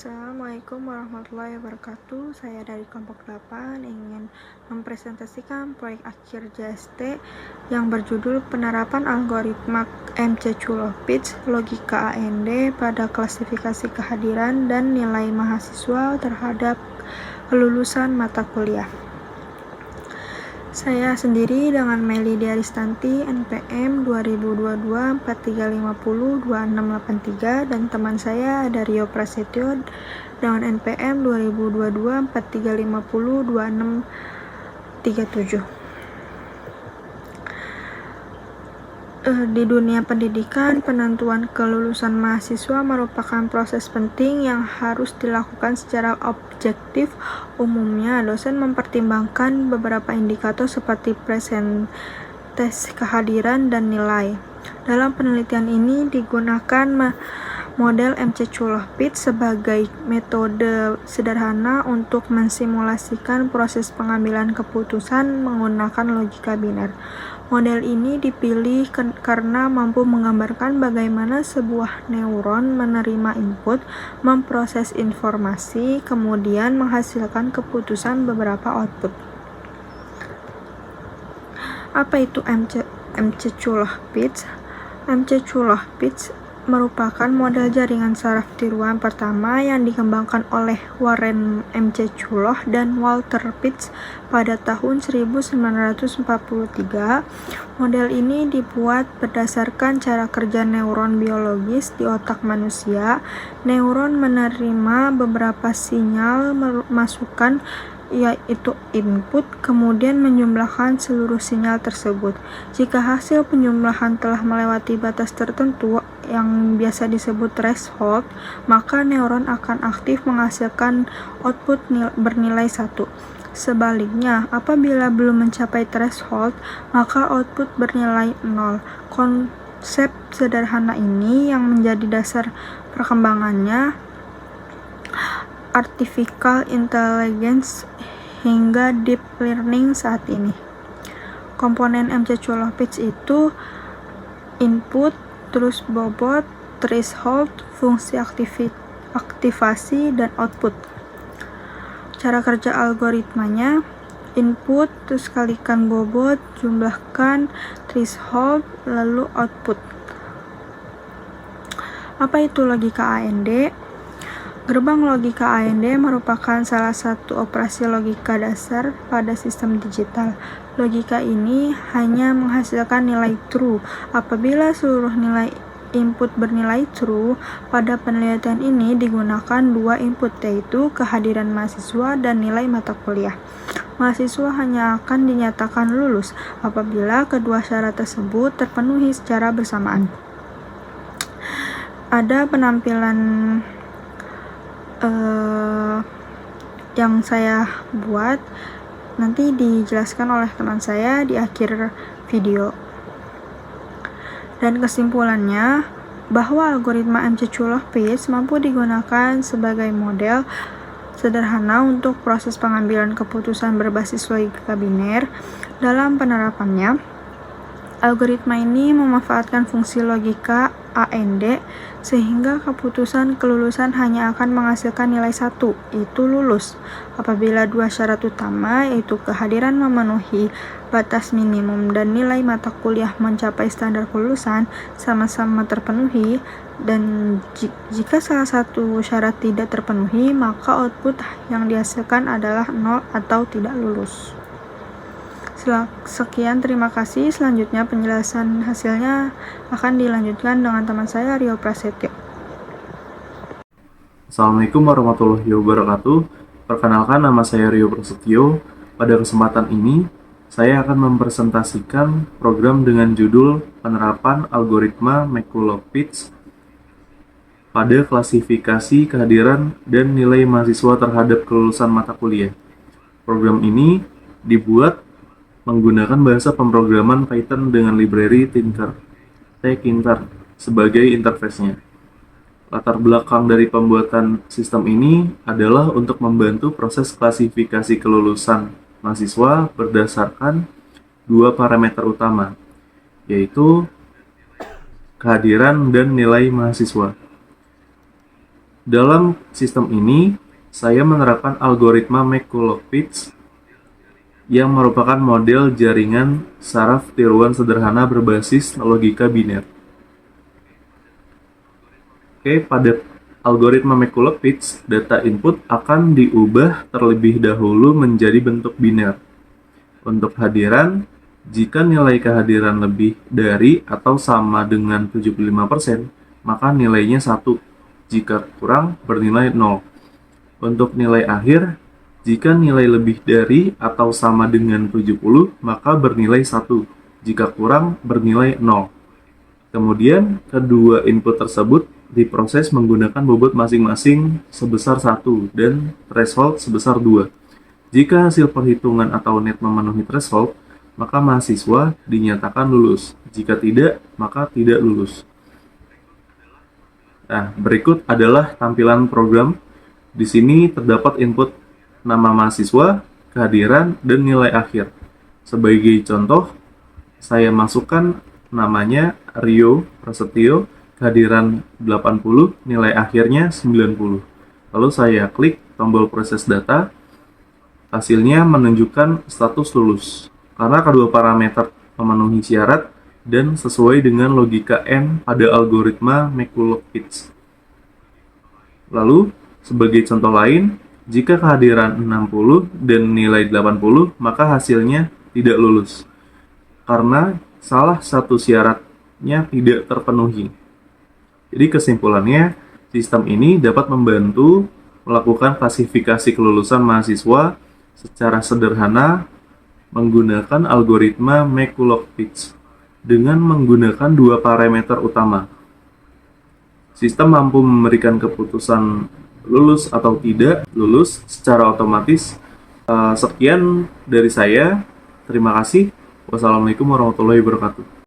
Assalamualaikum warahmatullahi wabarakatuh. Saya dari kelompok 8 ingin mempresentasikan proyek akhir JST yang berjudul penerapan algoritma MC-Culow-Pitts logika AND pada klasifikasi kehadiran dan nilai mahasiswa terhadap kelulusan mata kuliah. Saya sendiri dengan Meli Diaristanti, NPM 2022-4350-2683, dan teman saya ada Rio Prasetyo dengan NPM 2022-4350-2637. Di dunia pendidikan, penentuan kelulusan mahasiswa merupakan proses penting yang harus dilakukan secara objektif. Umumnya, dosen mempertimbangkan beberapa indikator seperti presentasi kehadiran dan nilai. Dalam penelitian ini digunakan model MC-Culow-Pitts sebagai metode sederhana untuk mensimulasikan proses pengambilan keputusan menggunakan logika biner. Model ini dipilih karena mampu menggambarkan bagaimana sebuah neuron menerima input, memproses informasi, kemudian menghasilkan keputusan beberapa output. Apa itu MC-Culow-Pitts? MC-Culow-Pitts merupakan model jaringan saraf tiruan pertama yang dikembangkan oleh Warren MC-Culow dan Walter Pitts pada tahun 1943. Model ini dibuat berdasarkan cara kerja neuron biologis di otak manusia. Neuron menerima beberapa sinyal masukan, yaitu input, kemudian menjumlahkan seluruh sinyal tersebut. Jika hasil penjumlahan telah melewati batas tertentu yang biasa disebut threshold, maka neuron akan aktif menghasilkan output bernilai 1. Sebaliknya, apabila belum mencapai threshold, maka output bernilai 0. Konsep sederhana ini yang menjadi dasar perkembangannya artificial intelligence hingga deep learning saat ini. Komponen MC-Culow-Pitts itu input, terus bobot, threshold, fungsi aktivasi, dan output. Cara kerja algoritmanya: input, terus kalikan bobot, jumlahkan threshold, lalu output. Apa itu logika AND? Gerbang logika AND merupakan salah satu operasi logika dasar pada sistem digital. Logika ini hanya menghasilkan nilai true. Apabila seluruh nilai input bernilai true, pada penelitian ini digunakan dua input, yaitu kehadiran mahasiswa dan nilai mata kuliah. Mahasiswa hanya akan dinyatakan lulus apabila kedua syarat tersebut terpenuhi secara bersamaan. Ada penampilan yang saya buat, nanti dijelaskan oleh teman saya di akhir video. Dan kesimpulannya, bahwa algoritma MC-Culow-Pitts mampu digunakan sebagai model sederhana untuk proses pengambilan keputusan berbasis logika biner. Dalam penerapannya, algoritma ini memanfaatkan fungsi logika AND sehingga keputusan kelulusan hanya akan menghasilkan nilai 1, yaitu lulus, apabila dua syarat utama, yaitu kehadiran memenuhi batas minimum dan nilai mata kuliah mencapai standar kelulusan, sama-sama terpenuhi. Dan jika salah satu syarat tidak terpenuhi, maka output yang dihasilkan adalah 0 atau tidak lulus. Sekian, terima kasih. Selanjutnya penjelasan hasilnya akan dilanjutkan dengan teman saya, Rio Prasetyo. Assalamualaikum warahmatullahi wabarakatuh. Perkenalkan, nama saya Rio Prasetyo. Pada kesempatan ini, saya akan mempresentasikan program dengan judul penerapan algoritma MC-Culow-Pitts pada klasifikasi kehadiran dan nilai mahasiswa terhadap kelulusan mata kuliah. Program ini dibuat menggunakan bahasa pemrograman Python dengan library Tkinter sebagai interface-nya. Latar belakang dari pembuatan sistem ini adalah untuk membantu proses klasifikasi kelulusan mahasiswa berdasarkan dua parameter utama, yaitu kehadiran dan nilai mahasiswa. Dalam sistem ini, saya menerapkan algoritma McCulloch-Pitts yang merupakan model jaringan saraf tiruan sederhana berbasis logika biner. Oke, pada algoritma McCulloch-Pitts, data input akan diubah terlebih dahulu menjadi bentuk biner. Untuk hadiran, jika nilai kehadiran lebih dari atau sama dengan 75%, maka nilainya 1. Jika kurang, bernilai 0. Untuk nilai akhir, jika nilai lebih dari atau sama dengan 70, maka bernilai 1. Jika kurang, bernilai 0. Kemudian, kedua input tersebut diproses menggunakan bobot masing-masing sebesar 1 dan threshold sebesar 2. Jika hasil perhitungan atau net memenuhi threshold, maka mahasiswa dinyatakan lulus. Jika tidak, maka tidak lulus. Nah, berikut adalah tampilan program. Di sini terdapat input nama mahasiswa, kehadiran, dan nilai akhir. Sebagai contoh, saya masukkan namanya Rio Prasetyo, kehadiran 80, nilai akhirnya 90. Lalu saya klik tombol proses data, hasilnya menunjukkan status lulus. Karena kedua parameter memenuhi syarat dan sesuai dengan logika N pada algoritma McCulloch-Pitts. Lalu, sebagai contoh lain, jika kehadiran 60 dan nilai 80, maka hasilnya tidak lulus. Karena salah satu syaratnya tidak terpenuhi. Jadi kesimpulannya, sistem ini dapat membantu melakukan klasifikasi kelulusan mahasiswa secara sederhana menggunakan algoritma McCulloch-Pitts dengan menggunakan dua parameter utama. Sistem mampu memberikan keputusan lulus atau tidak lulus secara otomatis. Sekian dari saya. Terima kasih. Wassalamualaikum warahmatullahi wabarakatuh.